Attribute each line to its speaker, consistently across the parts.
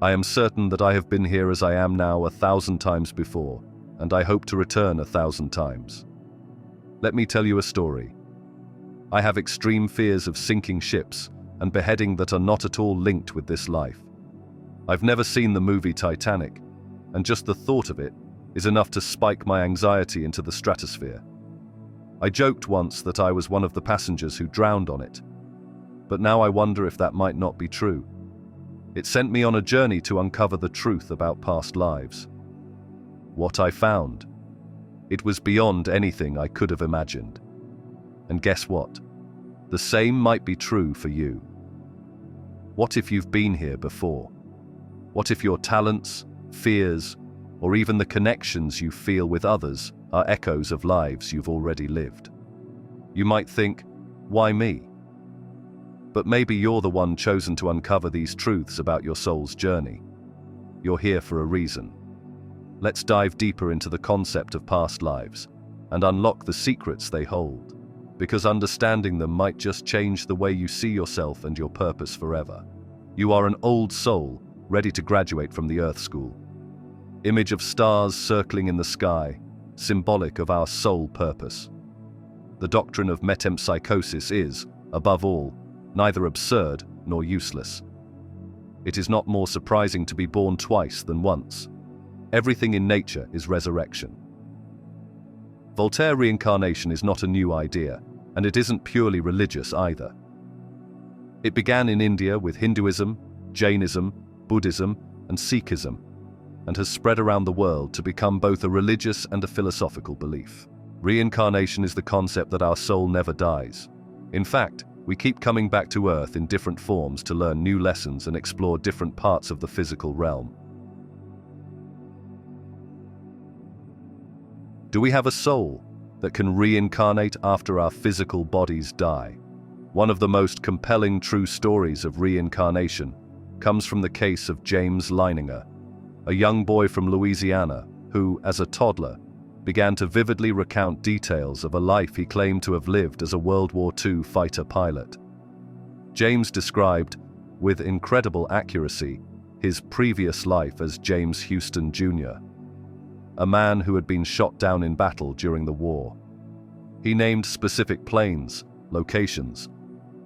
Speaker 1: I am certain that I have been here as I am now 1,000 times before, and I hope to return 1,000 times. Let me tell you a story. I have extreme fears of sinking ships and beheading that are not at all linked with this life. I've never seen the movie Titanic, and just the thought of it is enough to spike my anxiety into the stratosphere. I joked once that I was one of the passengers who drowned on it, but now I wonder if that might not be true. It sent me on a journey to uncover the truth about past lives. What I found, it was beyond anything I could have imagined. And guess what? The same might be true for you. What if you've been here before? What if your talents, fears, or even the connections you feel with others are echoes of lives you've already lived? You might think, why me? But maybe you're the one chosen to uncover these truths about your soul's journey. You're here for a reason. Let's dive deeper into the concept of past lives and unlock the secrets they hold, because understanding them might just change the way you see yourself and your purpose forever. You are an old soul, ready to graduate from the Earth School. Image of stars circling in the sky, symbolic of our soul purpose. The doctrine of metempsychosis is, above all, neither absurd nor useless. It is not more surprising to be born twice than once. Everything in nature is resurrection. Voltaire reincarnation is not a new idea, and it isn't purely religious either. It began in India with Hinduism, Jainism, Buddhism, and Sikhism, and has spread around the world to become both a religious and a philosophical belief. Reincarnation is the concept that our soul never dies. In fact, we keep coming back to Earth in different forms to learn new lessons and explore different parts of the physical realm. Do we have a soul that can reincarnate after our physical bodies die? One of the most compelling true stories of reincarnation comes from the case of James Leininger, a young boy from Louisiana who, as a toddler, began to vividly recount details of a life he claimed to have lived as a World War II fighter pilot. James described, with incredible accuracy, his previous life as James Houston Jr., a man who had been shot down in battle during the war. He named specific planes, locations,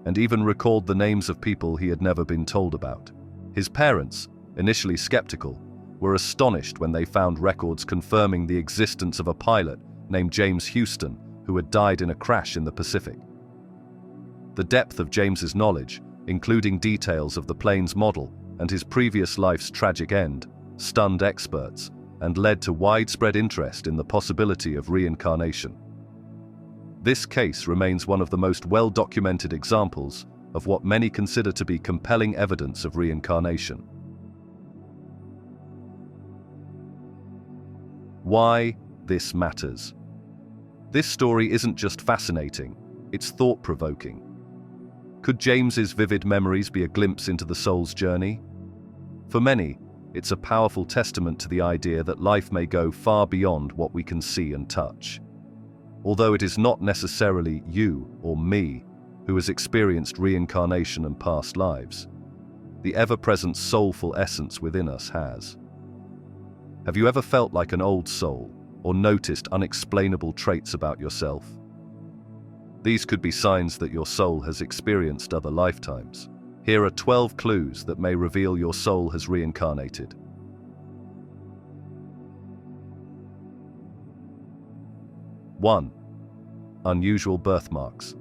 Speaker 1: and even recalled the names of people he had never been told about. His parents, initially skeptical, were astonished when they found records confirming the existence of a pilot named James Houston who had died in a crash in the Pacific. The depth of James's knowledge, including details of the plane's model and his previous life's tragic end, stunned experts and led to widespread interest in the possibility of reincarnation. This case remains one of the most well-documented examples of what many consider to be compelling evidence of reincarnation. Why this matters. This story isn't just fascinating, it's thought-provoking. Could James's vivid memories be a glimpse into the soul's journey? For many, it's a powerful testament to the idea that life may go far beyond what we can see and touch. Although it is not necessarily you or me who has experienced reincarnation and past lives, the ever-present soulful essence within us has. Have you ever felt like an old soul or noticed unexplainable traits about yourself? These could be signs that your soul has experienced other lifetimes. Here are 12 clues that may reveal your soul has reincarnated. 1. Unusual birthmarks.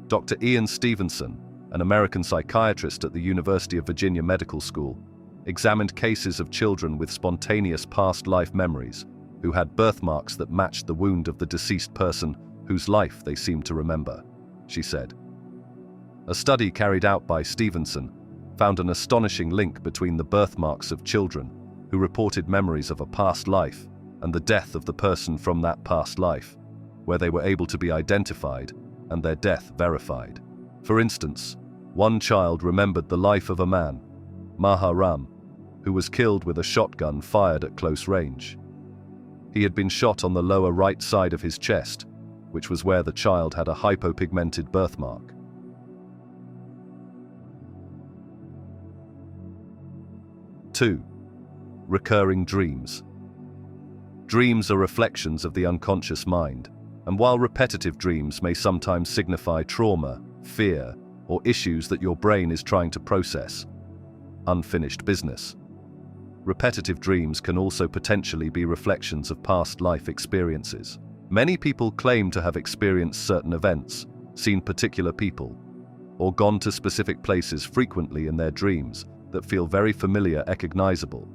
Speaker 1: Dr. Ian Stevenson, an American psychiatrist at the University of Virginia Medical School, examined cases of children with spontaneous past life memories who had birthmarks that matched the wound of the deceased person whose life they seemed to remember, she said. A study carried out by Stevenson found an astonishing link between the birthmarks of children who reported memories of a past life and the death of the person from that past life, where they were able to be identified and their death verified. For instance, one child remembered the life of a man, Maha Ram, who was killed with a shotgun fired at close range. He had been shot on the lower right side of his chest, which was where the child had a hypopigmented birthmark. 2. Recurring dreams. Dreams are reflections of the unconscious mind, and while repetitive dreams may sometimes signify trauma, fear, or issues that your brain is trying to process, unfinished business. Repetitive dreams can also potentially be reflections of past life experiences. Many people claim to have experienced certain events, seen particular people, or gone to specific places frequently in their dreams that feel very familiar and recognizable.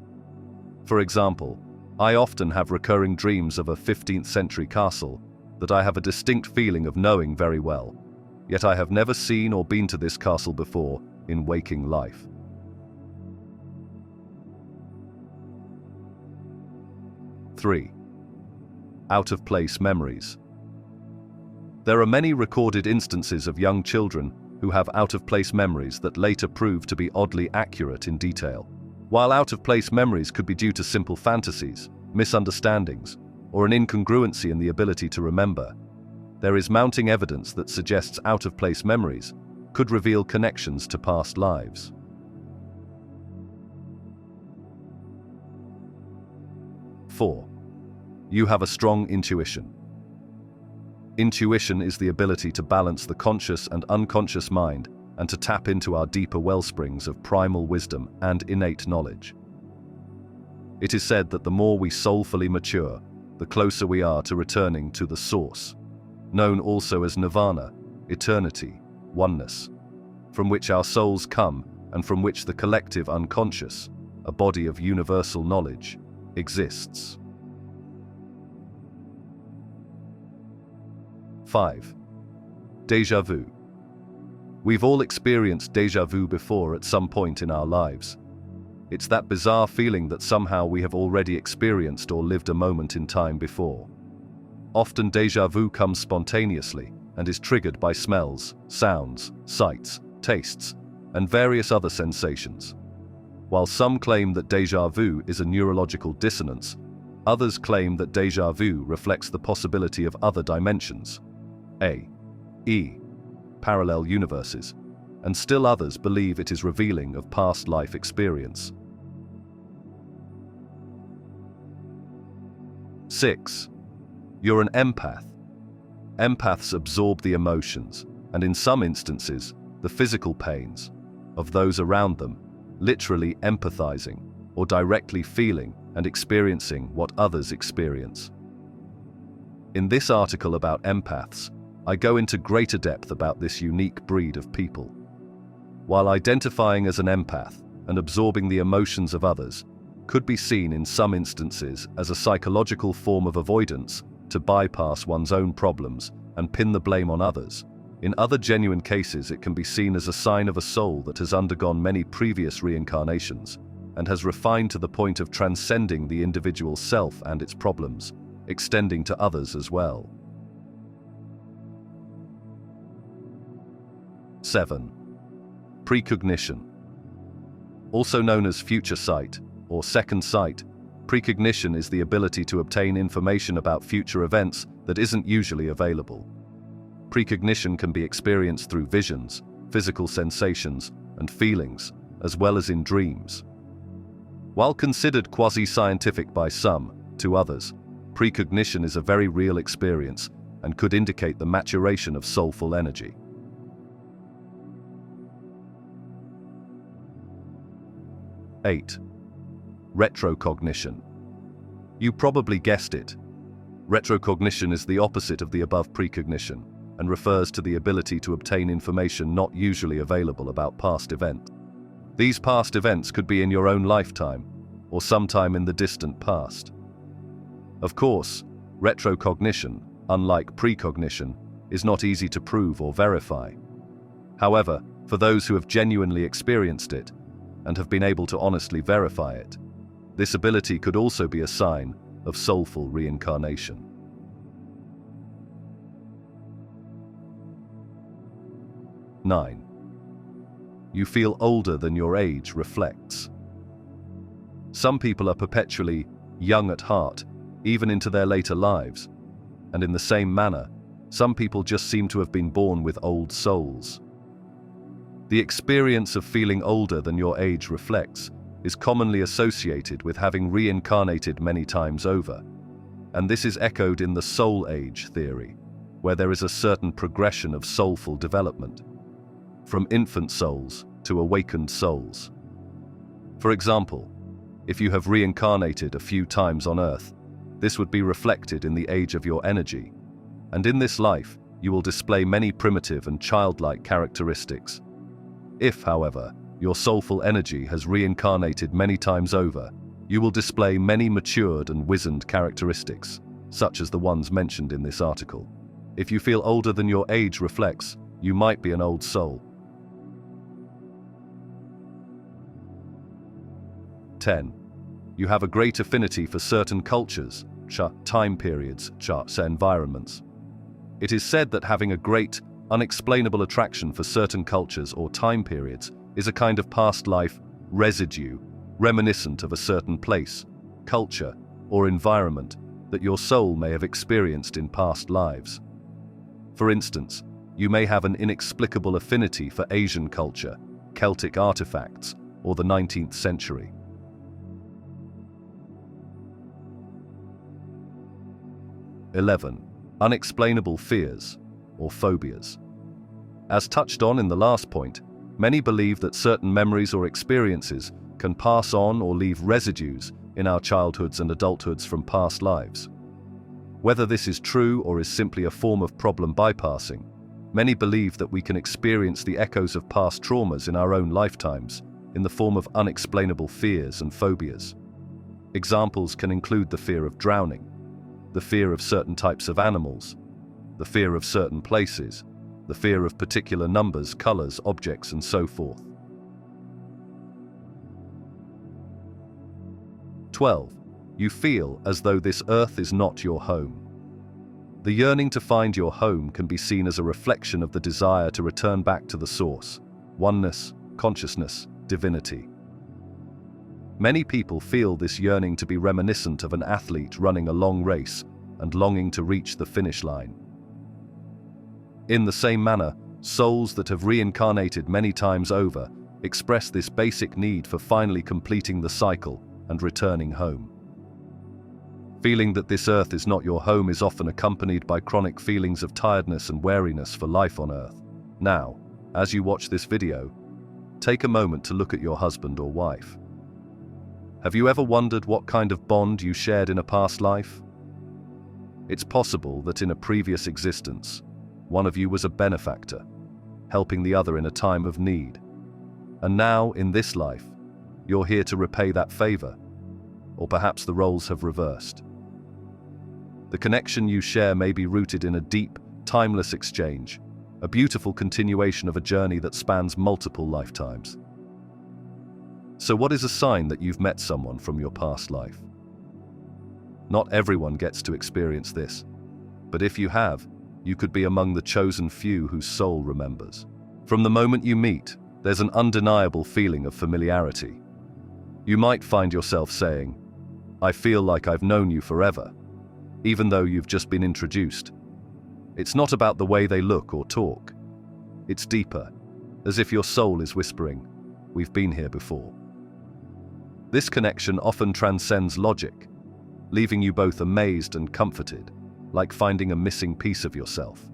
Speaker 1: For example, I often have recurring dreams of a 15th century castle that I have a distinct feeling of knowing very well, yet I have never seen or been to this castle before in waking life. 3. Out-of-place memories. There are many recorded instances of young children who have out-of-place memories that later prove to be oddly accurate in detail. While out-of-place memories could be due to simple fantasies, misunderstandings, or an incongruency in the ability to remember, there is mounting evidence that suggests out-of-place memories could reveal connections to past lives. 4. You have a strong intuition. Intuition is the ability to balance the conscious and unconscious mind and to tap into our deeper wellsprings of primal wisdom and innate knowledge. It is said that the more we soulfully mature, the closer we are to returning to the source, known also as nirvana, eternity, oneness, from which our souls come and from which the collective unconscious, a body of universal knowledge, exists. 5. Déjà vu. We've all experienced déjà vu before at some point in our lives. It's that bizarre feeling that somehow we have already experienced or lived a moment in time before. Often déjà vu comes spontaneously and is triggered by smells, sounds, sights, tastes, and various other sensations. While some claim that déjà vu is a neurological dissonance, others claim that déjà vu reflects the possibility of other dimensions, i.e., parallel universes, and still others believe it is revealing of past life experience. 6. You're an empath. Empaths absorb the emotions, and in some instances, the physical pains, of those around them, literally empathizing or directly feeling and experiencing what others experience. In this article about empaths, I go into greater depth about this unique breed of people. While identifying as an empath and absorbing the emotions of others could be seen in some instances as a psychological form of avoidance to bypass one's own problems and pin the blame on others, in other genuine cases it can be seen as a sign of a soul that has undergone many previous reincarnations and has refined to the point of transcending the individual self and its problems, extending to others as well. 7. Precognition. Also known as future sight or second sight, precognition is the ability to obtain information about future events that isn't usually available. Precognition can be experienced through visions, physical sensations, and feelings, as well as in dreams. While considered quasi-scientific by some, to others, precognition is a very real experience and could indicate the maturation of soulful energy. 8. Retrocognition. You probably guessed it. Retrocognition is the opposite of the above precognition and refers to the ability to obtain information not usually available about past events. These past events could be in your own lifetime or sometime in the distant past. Of course, retrocognition, unlike precognition, is not easy to prove or verify. However, for those who have genuinely experienced it and have been able to honestly verify it, this ability could also be a sign of soulful reincarnation. 9. You feel older than your age reflects. Some people are perpetually young at heart, even into their later lives, and in the same manner, some people just seem to have been born with old souls. The experience of feeling older than your age reflects is commonly associated with having reincarnated many times over, and this is echoed in the soul age theory, where there is a certain progression of soulful development, from infant souls to awakened souls. For example, if you have reincarnated a few times on Earth, this would be reflected in the age of your energy, and in this life, you will display many primitive and childlike characteristics. If, however, your soulful energy has reincarnated many times over, you will display many matured and wizened characteristics, such as the ones mentioned in this article. If you feel older than your age reflects, you might be an old soul. 10. You have a great affinity for certain cultures, time periods, environments. It is said that having a great, unexplainable attraction for certain cultures or time periods is a kind of past life residue, reminiscent of a certain place, culture, or environment that your soul may have experienced in past lives. For instance, you may have an inexplicable affinity for Asian culture, Celtic artifacts, or the 19th century. 11. Unexplainable fears, or phobias. As touched on in the last point, many believe that certain memories or experiences can pass on or leave residues in our childhoods and adulthoods from past lives. Whether this is true or is simply a form of problem bypassing, many believe that we can experience the echoes of past traumas in our own lifetimes in the form of unexplainable fears and phobias. Examples can include the fear of drowning, the fear of certain types of animals, the fear of certain places, the fear of particular numbers, colors, objects, and so forth. 12. You feel as though this earth is not your home. The yearning to find your home can be seen as a reflection of the desire to return back to the source, oneness, consciousness, divinity. Many people feel this yearning to be reminiscent of an athlete running a long race and longing to reach the finish line. In the same manner, souls that have reincarnated many times over express this basic need for finally completing the cycle and returning home. Feeling that this earth is not your home is often accompanied by chronic feelings of tiredness and weariness for life on earth. Now, as you watch this video, take a moment to look at your husband or wife. Have you ever wondered what kind of bond you shared in a past life? It's possible that in a previous existence, one of you was a benefactor, helping the other in a time of need. And now, in this life, you're here to repay that favor. Or perhaps the roles have reversed. The connection you share may be rooted in a deep, timeless exchange, a beautiful continuation of a journey that spans multiple lifetimes. So what is a sign that you've met someone from your past life? Not everyone gets to experience this, but if you have, you could be among the chosen few whose soul remembers. From the moment you meet, there's an undeniable feeling of familiarity. You might find yourself saying, "I feel like I've known you forever," even though you've just been introduced. It's not about the way they look or talk. It's deeper, as if your soul is whispering, "We've been here before." This connection often transcends logic, leaving you both amazed and comforted, like finding a missing piece of yourself.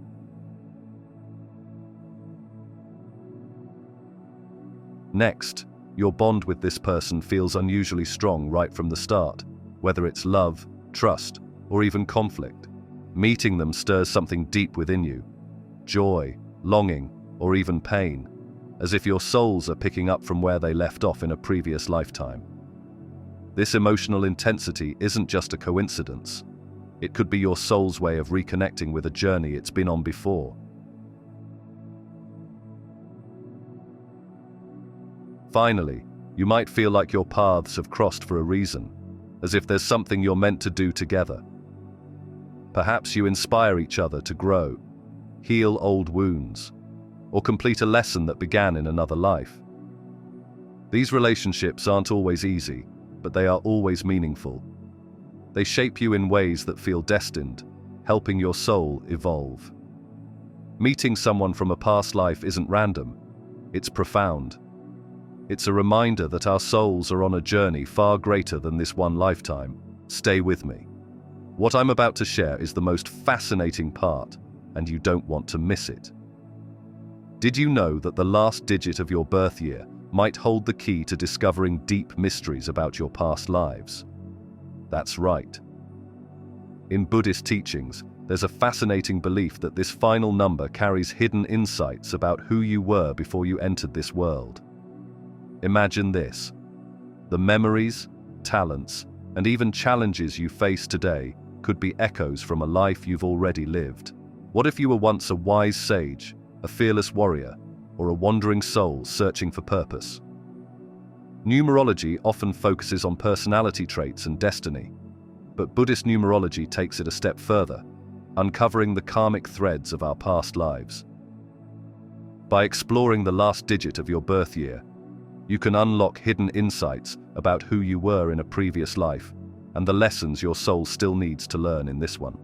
Speaker 1: Next, your bond with this person feels unusually strong right from the start, whether it's love, trust, or even conflict. Meeting them stirs something deep within you, joy, longing, or even pain, as if your souls are picking up from where they left off in a previous lifetime. This emotional intensity isn't just a coincidence. It could be your soul's way of reconnecting with a journey it's been on before. Finally, you might feel like your paths have crossed for a reason, as if there's something you're meant to do together. Perhaps you inspire each other to grow, heal old wounds, or complete a lesson that began in another life. These relationships aren't always easy, but they are always meaningful. They shape you in ways that feel destined, helping your soul evolve. Meeting someone from a past life isn't random, it's profound. It's a reminder that our souls are on a journey far greater than this one lifetime. Stay with me. What I'm about to share is the most fascinating part, and you don't want to miss it. Did you know that the last digit of your birth year might hold the key to discovering deep mysteries about your past lives? That's right. In Buddhist teachings, there's a fascinating belief that this final number carries hidden insights about who you were before you entered this world. Imagine this. The memories, talents, and even challenges you face today could be echoes from a life you've already lived. What if you were once a wise sage, a fearless warrior, or a wandering soul searching for purpose? Numerology often focuses on personality traits and destiny, but Buddhist numerology takes it a step further, uncovering the karmic threads of our past lives. By exploring the last digit of your birth year, you can unlock hidden insights about who you were in a previous life and the lessons your soul still needs to learn in this one.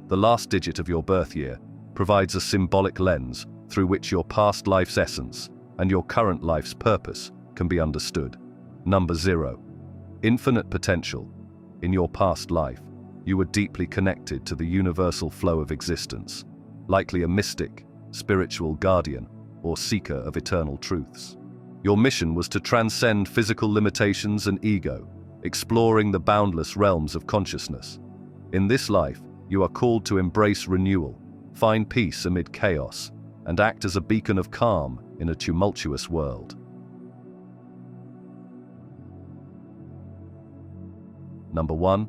Speaker 1: The last digit of your birth year provides a symbolic lens through which your past life's essence and your current life's purpose can be understood. Number 0. Infinite potential. In your past life, you were deeply connected to the universal flow of existence, likely a mystic, spiritual guardian, or seeker of eternal truths. Your mission was to transcend physical limitations and ego, exploring the boundless realms of consciousness. In this life, you are called to embrace renewal, find peace amid chaos, and act as a beacon of calm in a tumultuous world. Number 1.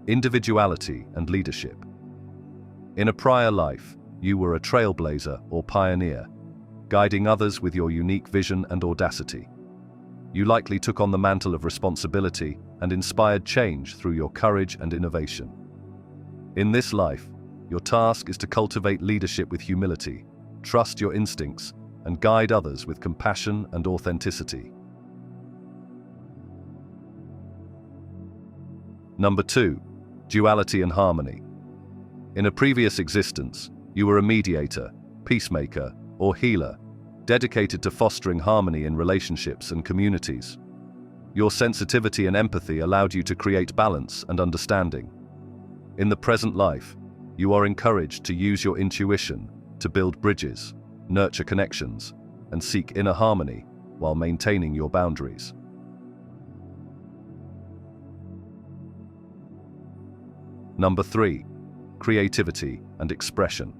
Speaker 1: Individuality and leadership. In a prior life, you were a trailblazer or pioneer, guiding others with your unique vision and audacity. You likely took on the mantle of responsibility and inspired change through your courage and innovation. In this life, your task is to cultivate leadership with humility, trust your instincts, and guide others with compassion and authenticity. Number 2. Duality and harmony. In a previous existence, you were a mediator, peacemaker, or healer, dedicated to fostering harmony in relationships and communities. Your sensitivity and empathy allowed you to create balance and understanding. In the present life, you are encouraged to use your intuition to build bridges, nurture connections, and seek inner harmony while maintaining your boundaries. Number 3. Creativity and expression.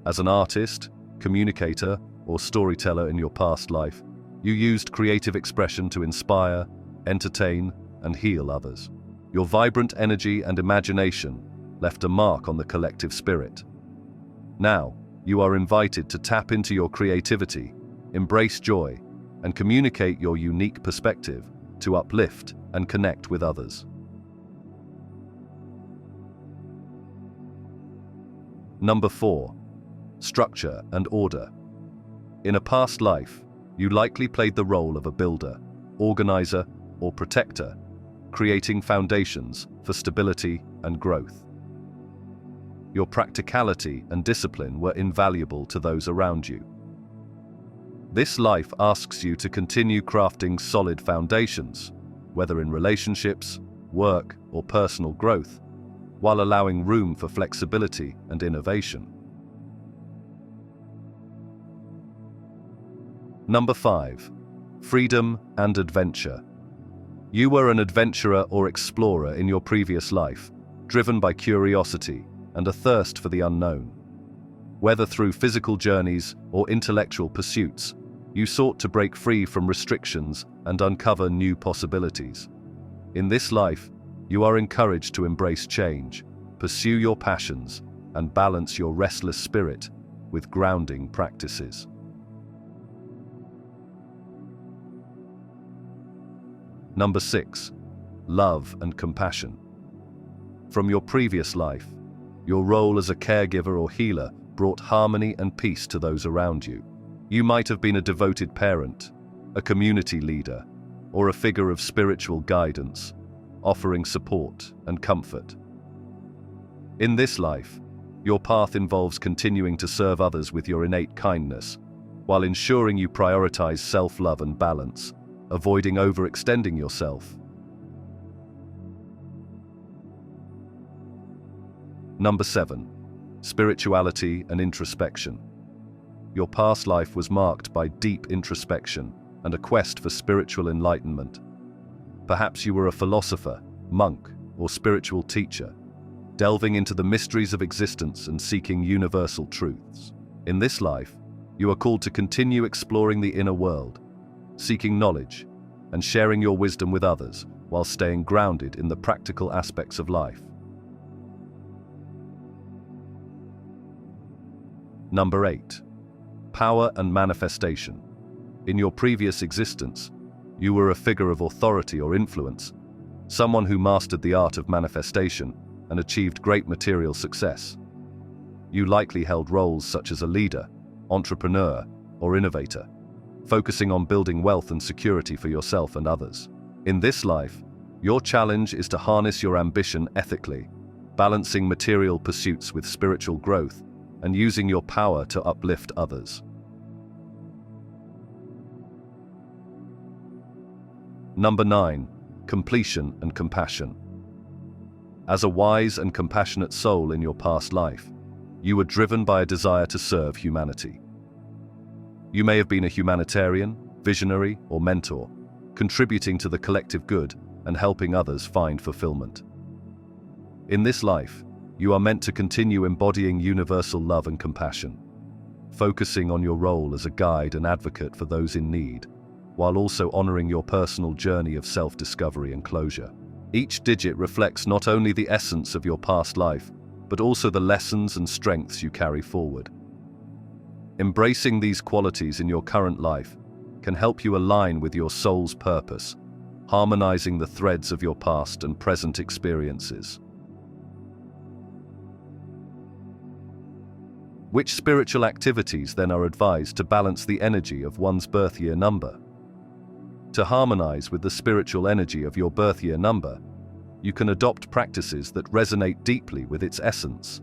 Speaker 1: As an artist, communicator, or storyteller in your past life, you used creative expression to inspire, entertain, and heal others. Your vibrant energy and imagination left a mark on the collective spirit. Now, you are invited to tap into your creativity, embrace joy, and communicate your unique perspective to uplift and connect with others. Number 4. Structure and order. In a past life, you likely played the role of a builder, organizer, or protector, creating foundations for stability and growth. Your practicality and discipline were invaluable to those around you. This life asks you to continue crafting solid foundations, whether in relationships, work, or personal growth, while allowing room for flexibility and innovation. Number 5. Freedom and adventure. You were an adventurer or explorer in your previous life, driven by curiosity and a thirst for the unknown. Whether through physical journeys or intellectual pursuits, you sought to break free from restrictions and uncover new possibilities. In this life, you are encouraged to embrace change, pursue your passions, and balance your restless spirit with grounding practices. Number 6. Love and compassion. From your previous life, your role as a caregiver or healer brought harmony and peace to those around you. You might have been a devoted parent, a community leader, or a figure of spiritual guidance, offering support and comfort. In this life, your path involves continuing to serve others with your innate kindness, while ensuring you prioritize self-love and balance, avoiding overextending yourself. Number 7. Spirituality and introspection. Your past life was marked by deep introspection and a quest for spiritual enlightenment. Perhaps you were a philosopher, monk, or spiritual teacher, delving into the mysteries of existence and seeking universal truths. In this life, you are called to continue exploring the inner world, seeking knowledge, and sharing your wisdom with others while staying grounded in the practical aspects of life. Number 8. Power and manifestation. In your previous existence, you were a figure of authority or influence, someone who mastered the art of manifestation and achieved great material success. You likely held roles such as a leader, entrepreneur, or innovator, focusing on building wealth and security for yourself and others. In this life, your challenge is to harness your ambition ethically, balancing material pursuits with spiritual growth and using your power to uplift others. Number 9. Completion and compassion. As a wise and compassionate soul in your past life, you were driven by a desire to serve humanity. You may have been a humanitarian, visionary, or mentor, contributing to the collective good and helping others find fulfillment. In this life, you are meant to continue embodying universal love and compassion, focusing on your role as a guide and advocate for those in need, while also honoring your personal journey of self-discovery and closure. Each digit reflects not only the essence of your past life, but also the lessons and strengths you carry forward. Embracing these qualities in your current life can help you align with your soul's purpose, harmonizing the threads of your past and present experiences. Which spiritual activities then are advised to balance the energy of one's birth year number? To harmonize with the spiritual energy of your birth year number, you can adopt practices that resonate deeply with its essence.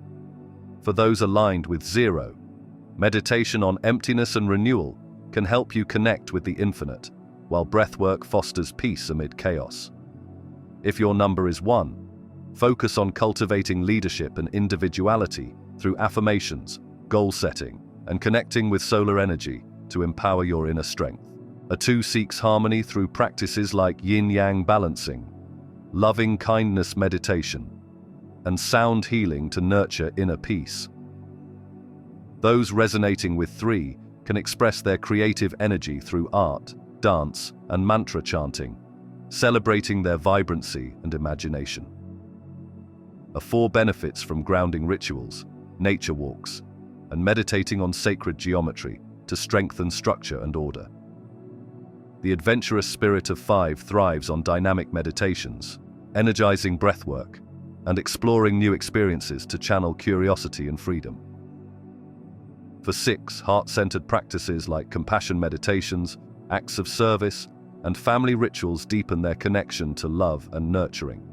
Speaker 1: For those aligned with 0, meditation on emptiness and renewal can help you connect with the infinite, while breathwork fosters peace amid chaos. If your number is 1, focus on cultivating leadership and individuality through affirmations, goal setting, and connecting with solar energy to empower your inner strength. A 2 seeks harmony through practices like yin-yang balancing, loving kindness meditation, and sound healing to nurture inner peace. Those resonating with 3 can express their creative energy through art, dance, and mantra chanting, celebrating their vibrancy and imagination. A 4 benefits from grounding rituals, nature walks, and meditating on sacred geometry to strengthen structure and order. The adventurous spirit of 5 thrives on dynamic meditations, energizing breathwork, and exploring new experiences to channel curiosity and freedom. For 6, heart-centered practices like compassion meditations, acts of service, and family rituals deepen their connection to love and nurturing.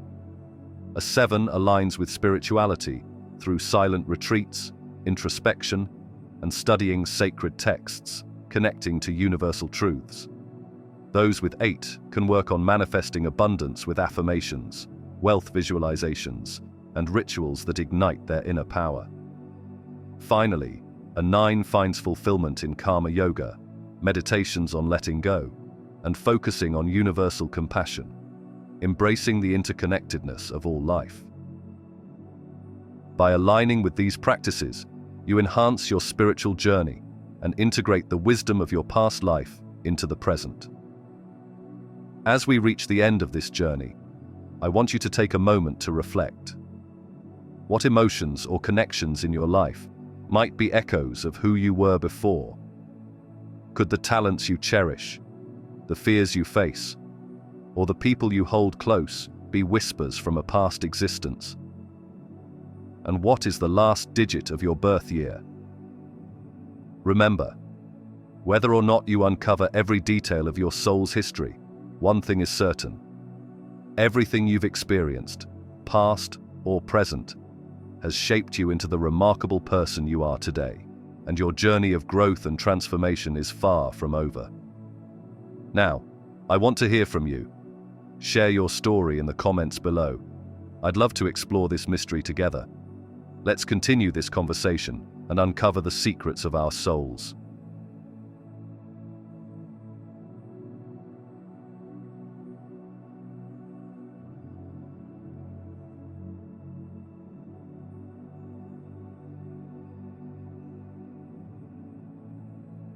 Speaker 1: A 7 aligns with spirituality through silent retreats, introspection, and studying sacred texts, connecting to universal truths. Those with 8 can work on manifesting abundance with affirmations, wealth visualizations, and rituals that ignite their inner power. Finally, a 9 finds fulfillment in karma yoga, meditations on letting go, and focusing on universal compassion, embracing the interconnectedness of all life. By aligning with these practices, you enhance your spiritual journey and integrate the wisdom of your past life into the present. As we reach the end of this journey, I want you to take a moment to reflect. What emotions or connections in your life might be echoes of who you were before? Could the talents you cherish, the fears you face, or the people you hold close be whispers from a past existence? And what is the last digit of your birth year? Remember, whether or not you uncover every detail of your soul's history, one thing is certain. Everything you've experienced, past or present, has shaped you into the remarkable person you are today. and your journey of growth and transformation is far from over. Now, I want to hear from you. Share your story in the comments below. I'd love to explore this mystery together. Let's continue this conversation and uncover the secrets of our souls.